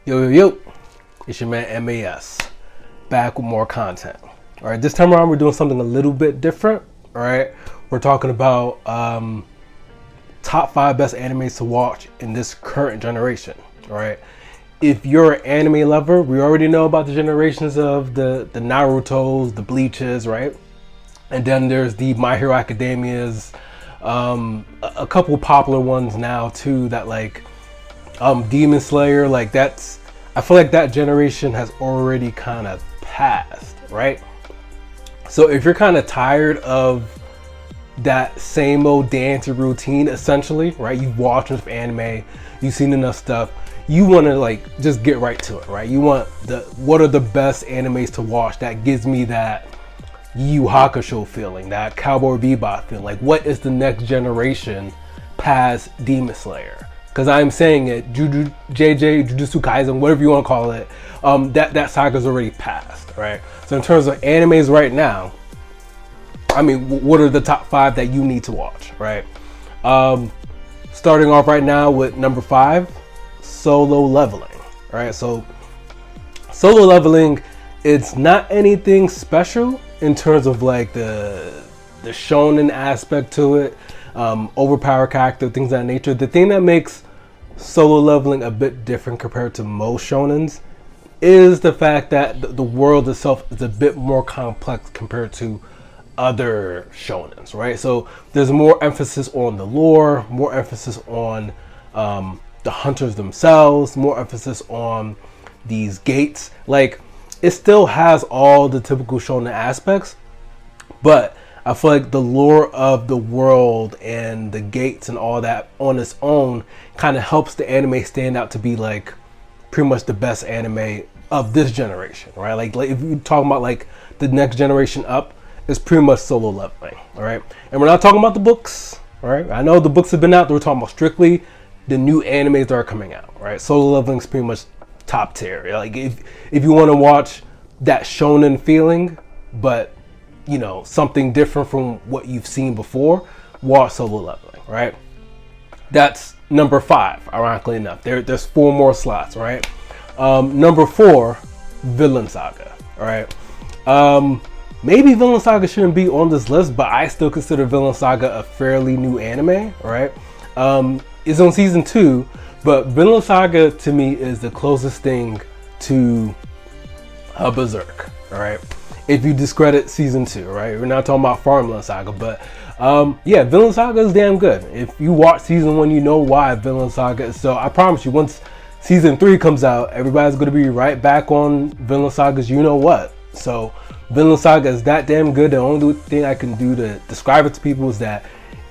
Yo, yo, yo, it's your man MAS, back with more content. All right, this time around we're doing something a little bit different. All right, we're talking about top 5 best animes to watch in this current generation. All right, if you're an anime lover, we already know about the generations of the Narutos, the Bleaches, right? And then there's the My Hero Academias, a couple popular ones now too that like Demon Slayer, like that's, I feel like that generation has already kind of passed, right? So if you're kind of tired of that same old dancing routine, essentially, right? You've watched enough anime, you've seen enough stuff, you want to like just get right to it, right? You want what are the best animes to watch that gives me that Yu Hakusho feeling, that Cowboy Bebop feeling. Like, what is the next generation past Demon Slayer? Because I'm saying it, Jujutsu Kaisen, whatever you want to call it, that saga's already passed, right? So in terms of animes right now, I mean, what are the top 5 that you need to watch, right? Starting off right now with number 5, Solo Leveling, right? So Solo Leveling, it's not anything special in terms of like the shonen aspect to it, overpowered character, things of that nature. The thing that makes Solo Leveling a bit different compared to most shonens is the fact that the world itself is a bit more complex compared to other shonens, right? So there's more emphasis on the lore, more emphasis on the hunters themselves, more emphasis on these gates. Like, it still has all the typical shonen aspects, but I feel like the lore of the world and the gates and all that on its own kind of helps the anime stand out to be like pretty much the best anime of this generation, right? Like if you're talking about like the next generation up, it's pretty much Solo Leveling, all right? And we're not talking about the books, all right? I know the books have been out. We're talking about strictly the new animes that are coming out, right? Solo Leveling is pretty much top tier. Like if you want to watch that shonen feeling, but you know, something different from what you've seen before, watch Solo Leveling, right? That's number 5, ironically enough. There's 4 more slots, right? Number 4, Vinland Saga, all right? Maybe Vinland Saga shouldn't be on this list, but I still consider Vinland Saga a fairly new anime, right? It's on season 2, but Vinland Saga to me is the closest thing to Berserk, all right? If you discredit season 2, right? We're not talking about Vinland Saga, but yeah, Vinland Saga is damn good. If you watch season 1, you know why Vinland Saga is so. I promise you, once season 3 comes out, everybody's going to be right back on Vinland Saga's you know what. So Vinland Saga is that damn good. The only thing I can do to describe it to people is that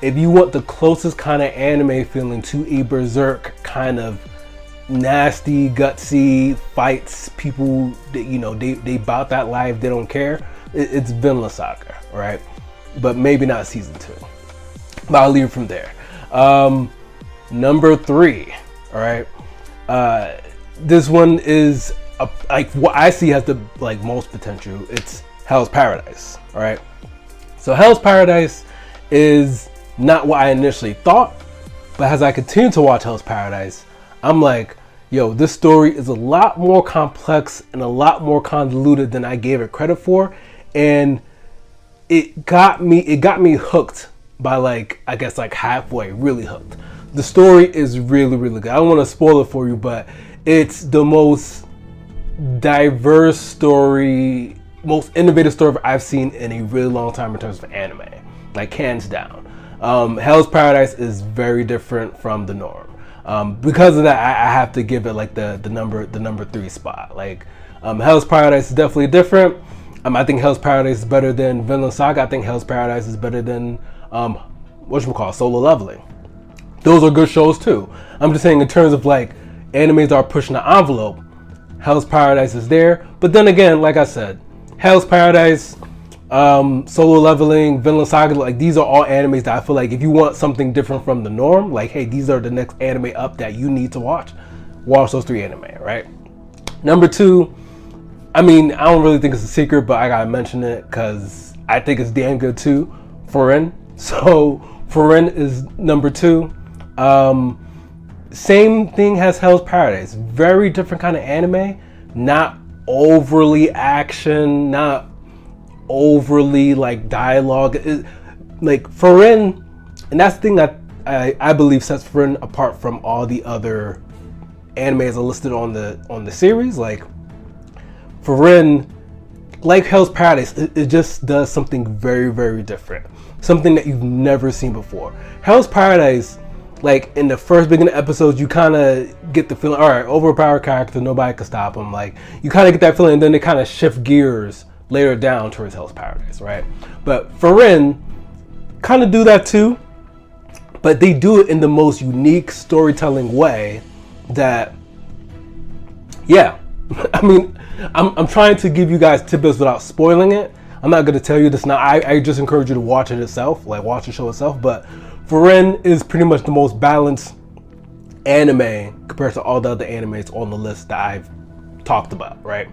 if you want the closest kind of anime feeling to a Berserk kind of nasty, gutsy fights, people that, you know, they bout that life, they don't care, it's Vinland Saga, right? But maybe not season 2, but I'll leave it from there. Number 3, all right, this one is like what I see has the like most potential. It's Hell's Paradise, all right? So Hell's Paradise is not what I initially thought, but as I continue to watch Hell's Paradise, I'm like, yo, this story is a lot more complex and a lot more convoluted than I gave it credit for, and it got me hooked by like, I guess like halfway, really hooked. The story is really, really good. I don't want to spoil it for you, but it's the most diverse story, most innovative story I've seen in a really long time in terms of anime, like hands down. Hell's Paradise is very different from the norm. Because of that, I have to give it like the number 3 spot. Like Hell's Paradise is definitely different. I think Hell's Paradise is better than Vinland Saga. I think Hell's Paradise is better than Solo Leveling. Those are good shows too. I'm just saying in terms of like animes that are pushing the envelope, Hell's Paradise is there. But then again, like I said, Hell's Paradise, Solo Leveling, Vinland Saga, like these are all animes that I feel like if you want something different from the norm, like hey, these are the next anime up that you need to watch those 3 anime, right? Number 2, I mean, I don't really think it's a secret, but I gotta mention it because I think it's damn good too. Frieren. So Frieren is number 2. Same thing as Hell's Paradise. Very different kind of anime. Not overly action, not overly like dialogue. Like Frieren, and that's the thing that I believe sets Frieren apart from all the other animes listed on the series. Like Frieren, like Hell's Paradise, it just does something very, very different. Something that you've never seen before. Hell's Paradise, like in the first beginning episodes, you kind of get the feeling, all right, overpowered character, nobody can stop him. Like you kind of get that feeling, and then they kind of shift gears later down towards Hell's Paradise, right? But Frieren kind of do that too, but they do it in the most unique storytelling way that, yeah. I mean, I'm trying to give you guys tidbits without spoiling it. I'm not going to tell you this now. I just encourage you to watch it itself, like watch the show itself. But Frieren is pretty much the most balanced anime compared to all the other animes on the list that I've talked about, right?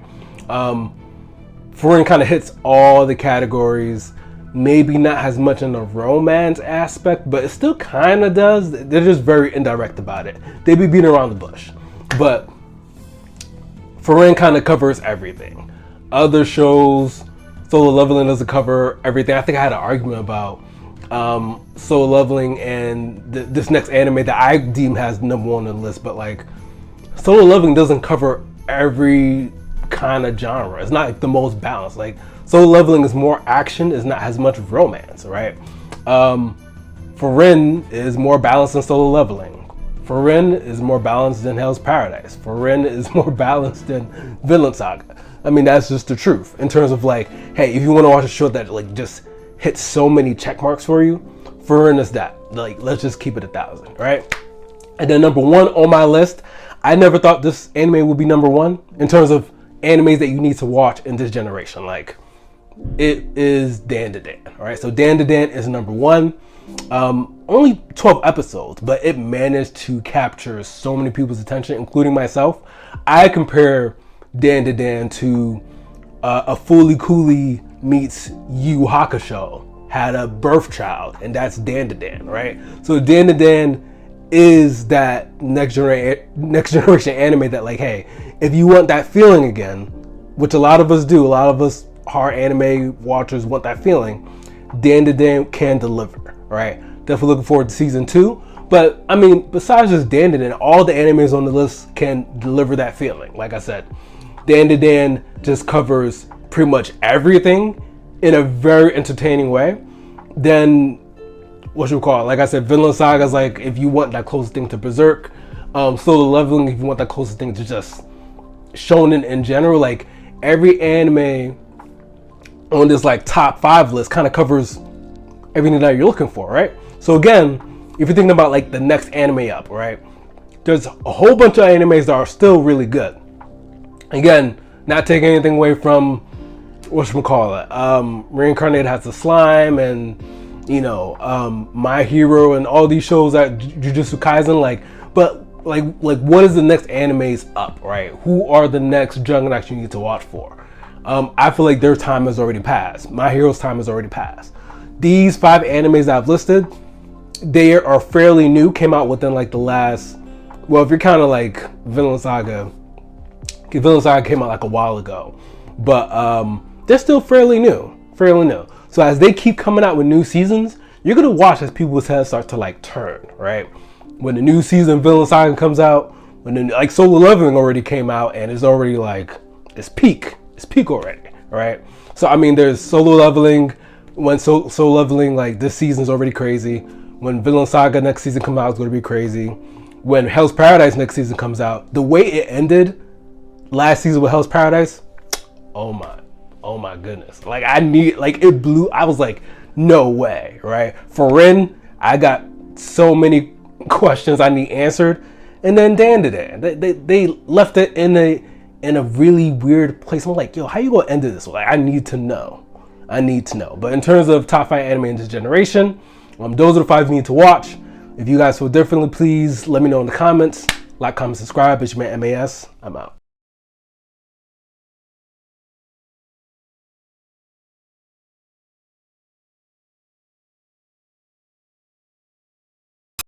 Frieren kind of hits all the categories. Maybe not as much in the romance aspect, but it still kind of does. They're just very indirect about it. They be beating around the bush. But Frieren kind of covers everything. Other shows, Solo Leveling doesn't cover everything. I think I had an argument about Solo Leveling and this next anime that I deem has number one on the list, but like Solo Leveling doesn't cover every kind of genre. It's not like the most balanced. Like Solo Leveling is more action, is not as much romance, right? Frieren is more balanced than Solo Leveling. Frieren is more balanced than Hell's Paradise. Frieren is more balanced than Vinland Saga. I mean, that's just the truth. In terms of like, hey, if you want to watch a show that like just hits so many check marks for you, Frieren is that. Like, let's just keep it 1,000, right? And then number one on my list, I never thought this anime would be number one in terms of animes that you need to watch in this generation. Like, it is Dandadan, all right? So Dandadan is number one. Only 12 episodes, but it managed to capture so many people's attention, including myself. I compare Dandadan to a Fooly Cooly meets Yu Hakusho had a birth child, and that's Dandadan, right? So Dandadan is that next generation anime that like, hey, if you want that feeling again, which a lot of us do, a lot of us hard anime watchers want that feeling, Dandadan can deliver, right? Definitely looking forward to season 2. But I mean, besides just Dandadan, all the animes on the list can deliver that feeling. Like I said, Dandadan just covers pretty much everything in a very entertaining way. Then, what you call it? Like I said, Vinland Saga is like if you want that closest thing to Berserk. Solo Leveling, if you want that closest thing to just shonen in general. Like every anime on this like top 5 list kind of covers everything that you're looking for, right? So again, if you're thinking about like the next anime up, right? There's a whole bunch of animes that are still really good. Again, not taking anything away from whatchamacallit. Reincarnated has the slime and you know, My Hero and all these shows that Jujutsu Kaisen, like, but like what is the next animes up, right? Who are the next juggernauts you need to watch for? I feel like their time has already passed. My Hero's time has already passed. These 5 animes that I've listed, they are fairly new, came out within like the last, well, if you're kind of like Vinland Saga came out like a while ago, but they're still fairly new. So as they keep coming out with new seasons, you're gonna watch as people's heads start to like turn, right? When the new season of Vinland Saga comes out, when the, like Solo Leveling already came out and it's already like, it's peak already, right? So I mean, there's Solo Leveling. When Solo Leveling, like this season's already crazy. When Vinland Saga next season comes out, it's going to be crazy. When Hell's Paradise next season comes out, the way it ended last season with Hell's Paradise, oh my goodness. Like it blew, I was like, no way, right? Frieren, I got so many questions I need answered. And then Dandadan, they left it in a really weird place. I'm like, yo, how you going to end this? Like, I need to know. But in terms of top 5 anime in this generation, those are the 5 you need to watch. If you guys feel differently, please let me know in the comments. Like, comment, subscribe. It's your man MAS. I'm out.